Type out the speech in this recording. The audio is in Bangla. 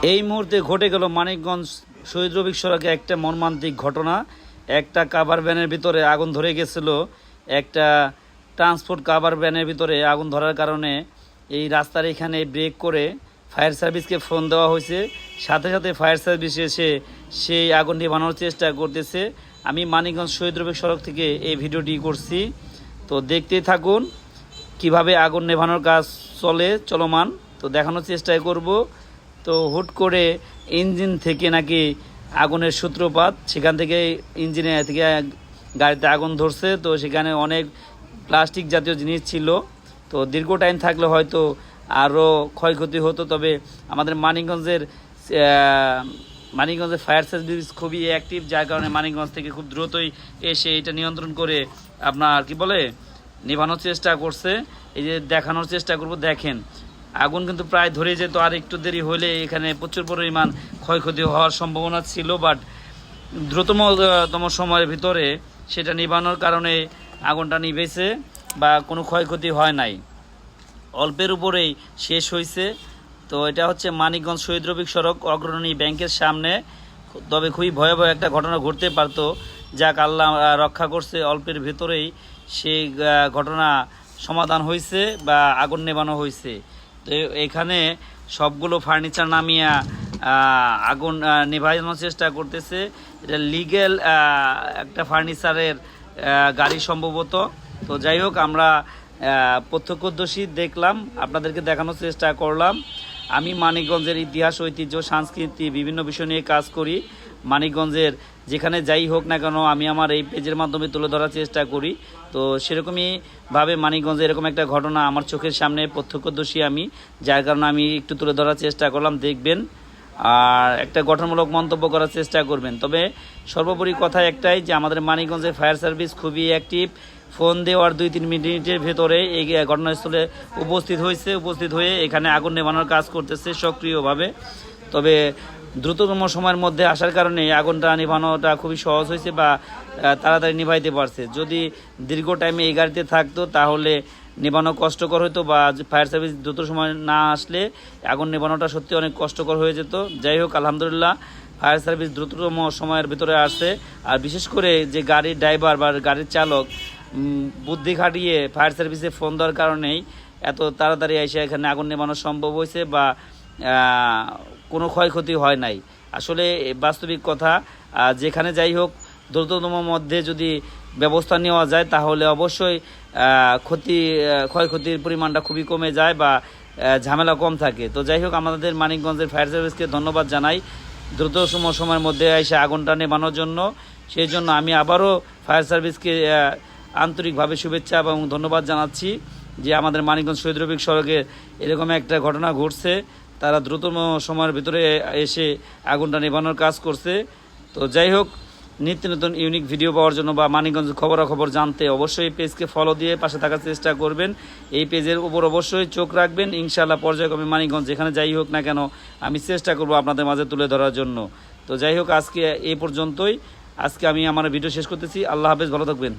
এই মুহূর্তে ঘটে গেল মানিকগঞ্জ শহীদ রফিক সড়কে একটা মর্মান্তিক ঘটনা। একটা কাভার ভ্যানের ভিতরে আগুন ধরে গেছিল। একটা ট্রান্সপোর্ট কাভার ভ্যানের ভিতরে আগুন ধরার কারণে এই রাস্তার এখানে ব্রেক করে ফায়ার সার্ভিসকে ফোন দেওয়া হয়েছে। সাথে সাথে ফায়ার সার্ভিস এসে সেই আগুন নিভানোর চেষ্টা করতেছে। আমি মানিকগঞ্জ শহীদ রফিক সড়ক থেকে এই ভিডিওটি করছি, তো দেখতেই থাকুন কিভাবে আগুন নেভানোর কাজ চলমান। তো দেখানোর চেষ্টা করব। তো হুট করে ইঞ্জিন থেকে নাকি আগুনের সূত্রপাত, সেখান থেকে ইঞ্জিনে থেকে গাড়িতে আগুন ধরছে। তো সেখানে অনেক প্লাস্টিক জাতীয় জিনিস ছিল। তো দীর্ঘ টাইম থাকলে হয়তো আরও ক্ষয়ক্ষতি হতো। তবে আমাদের মানিকগঞ্জের ফায়ার সার্ভিস খুবই অ্যাক্টিভ, যার কারণে মানিকগঞ্জ থেকে খুব দ্রুতই এসে এটা নিয়ন্ত্রণ করে আপনার নেভানোর চেষ্টা করছে। এই যে দেখানোর চেষ্টা করব, দেখেন আগুন কিন্তু প্রায় ধরে যেত, আর একটু দেরি হলে এখানে প্রচুর পরিমাণ ক্ষয়ক্ষতি হওয়ার সম্ভাবনা ছিল। বাট দ্রুততম সময়ের ভিতরে সেটা নিভানোর কারণে আগুনটা নিভেছে বা কোনো ক্ষয়ক্ষতি হয় নাই, অল্পের উপরেই শেষ হয়েছে। তো এটা হচ্ছে মানিকগঞ্জ শহীদ রফিক সড়ক অগ্রণী ব্যাংকের সামনে। তবে খুবই ভয়াবহ একটা ঘটনা ঘটতে পারতো, যাক আল্লাহ রক্ষা করছে, অল্পের ভেতরেই সেই ঘটনা সমাধান হয়েছে বা আগুন নেভানো হয়েছে। তো এখানে সবগুলো ফার্নিচার নামিয়ে আগুন নেভানোর চেষ্টা করতেছে। এটা লিগ্যাল একটা ফার্নিচারের গাড়ি সম্ভবত। তো যাই হোক, আমরা প্রত্যক্ষদর্শী দেখলাম, আপনাদেরকে দেখানোর চেষ্টা করলাম। আমি মানিকগঞ্জের ইতিহাস, ঐতিহ্য, সংস্কৃতি বিভিন্ন বিষয় নিয়ে কাজ করি। মানিকগঞ্জের যেখানে যাই হোক না কেন আমি আমার এই পেজের মাধ্যমে তুলে ধরার চেষ্টা করি। তো সেরকমইভাবে মানিকগঞ্জে এরকম একটা ঘটনা আমার চোখের সামনে প্রত্যক্ষদর্শী আমি, যার কারণে আমি একটু তুলে ধরার চেষ্টা করলাম, দেখবেন আর একটা গঠনমূলক মন্তব্য করার চেষ্টা করবেন। তবে সর্বোপরি কথা একটাই যে আমাদের মানিকগঞ্জের ফায়ার সার্ভিস খুবই অ্যাক্টিভ। ফোন দেওয়ার 2-3 মিনিটের ভেতরে এই ঘটনাস্থলে উপস্থিত হয়ে এখানে আগুন নেভানোর কাজ করতেছে সক্রিয়ভাবে। তবে দ্রুততম সময়ের মধ্যে আসার কারণে আগুনটা নেভানোটা খুবই সহজ হয়েছে বা তাড়াতাড়ি নিভাইতে পারছে। যদি দীর্ঘ টাইমে এই গাড়িতে থাকতো তাহলে নেভানো কষ্টকর হতো, বা ফায়ার সার্ভিস দ্রুত সময় না আসলে আগুন নেভানোটা সত্যি অনেক কষ্টকর হয়ে যেত। যাই হোক, আলহামদুলিল্লাহ ফায়ার সার্ভিস দ্রুততম সময়ের ভিতরে আসছে। আর বিশেষ করে যে গাড়ির ড্রাইভার বা গাড়ির চালক বুদ্ধি খাটিয়ে ফায়ার সার্ভিসে ফোন দেওয়ার কারণেই এত তাড়াতাড়ি এসে এখানে আগুন নেভানো সম্ভব হয়েছে বা কোনো ক্ষয়ক্ষতি হয় নাই। আসলে বাস্তবিক কথা, যেখানে যাই হোক দ্রুততম মধ্যে যদি ব্যবস্থা নেওয়া যায় তাহলে অবশ্যই ক্ষয়ক্ষতির পরিমাণটা খুবই কমে যায় বা ঝামেলা কম থাকে। তো যাই হোক, আমাদের মানিকগঞ্জের ফায়ার সার্ভিসকে ধন্যবাদ জানাই দ্রুততম সময়ের মধ্যে এসে আগুনটা নেভানোর জন্য। সেই জন্য আমি আবারও ফায়ার সার্ভিসকে আন্তরিকভাবে শুভেচ্ছা এবং ধন্যবাদ জানাচ্ছি যে আমাদের মানিকগঞ্জ শহীদ রফিক সড়কে এরকম একটা ঘটনা ঘটছে, তারা দ্রুততম সময়ের ভিতরে এসে আগুনটা নেভানোর কাজ করছে। তো যাই হোক, নিত্য নতুন ইউনিক ভিডিও পাওয়ার জন্য বা মানিকগঞ্জ খবরাখবর জানতে অবশ্যই পেজকে ফলো দিয়ে পাশে থাকার চেষ্টা করবেন। এই পেজের উপর অবশ্যই চোখ রাখবেন। ইনশাআল্লাহ পর্যায়ক্রমে মানিকগঞ্জ যেখানে যাই হোক না কেন আমি চেষ্টা করব আপনাদের মাঝে তুলে ধরার জন্য। তো যাই হোক, আজকে এই পর্যন্তই। আজকে আমি আমার ভিডিও শেষ করতেছি। আল্লাহ হাফেজ, ভালো থাকবেন।